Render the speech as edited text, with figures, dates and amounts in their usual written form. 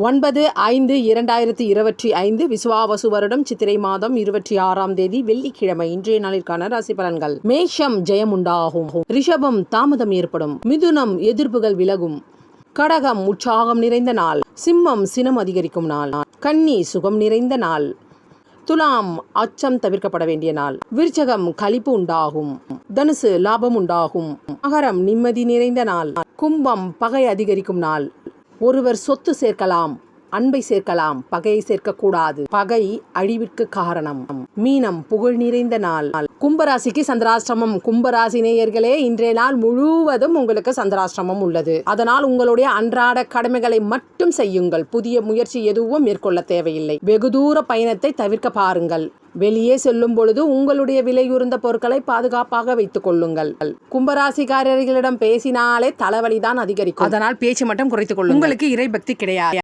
9/5/2025 விசுவாவசு வருடம் சித்திரை மாதம் 26ஆம் தேதி வெள்ளிக்கிழமை. இன்றைய நாளிற்கான ராசி பலன்கள். மேஷம் ஜெயம் உண்டாகும், ரிஷபம் தாமதம் ஏற்படும், மிதுனம் எதிர்ப்புகள் விலகும், கடகம் உற்சாகம் நிறைந்த நாள், சிம்மம் சினம் அதிகரிக்கும் நாள், கன்னி சுகம் நிறைந்த நாள், துலாம் அச்சம் தவிர்க்கப்பட வேண்டிய நாள், விருச்சகம் களிப்பு உண்டாகும், தனுசு லாபம் உண்டாகும், மகரம் நிம்மதி நிறைந்த நாள், கும்பம் பகை அதிகரிக்கும் நாள். ஒருவர் சொத்து சேர்க்கலாம், அன்பை சேர்க்கலாம், பகையை சேர்க்கக்கூடாது, பகை அழிவிற்கு காரணம். மீனம் புகழ் நிறைந்த நாள். கும்பராசிக்கு சந்திராஷ்டிரமம். கும்பராசி நேயர்களே, இன்றைய நாள் முழுவதும் உங்களுக்கு சந்திராஷ்டிரமம் உள்ளது. அதனால் உங்களுடைய அன்றாட கடமைகளை மட்டும் செய்யுங்கள். புதிய முயற்சி எதுவும் மேற்கொள்ள தேவையில்லை. வெகு தூர பயணத்தை தவிர்க்க பாருங்கள். வெளியே செல்லும் பொழுது உங்களுடைய விலையுறந்த பொருட்களை பாதுகாப்பாக வைத்துக் கொள்ளுங்கள். கும்பராசிக்காரர்களிடம் பேசினாலே தலைவலிதான் அதிகரிக்கும். அதனால் பேச்சு மட்டும் குறைத்துக் கொள்ளுங்கள். உங்களுக்கு இறை பக்தி கிடையாது.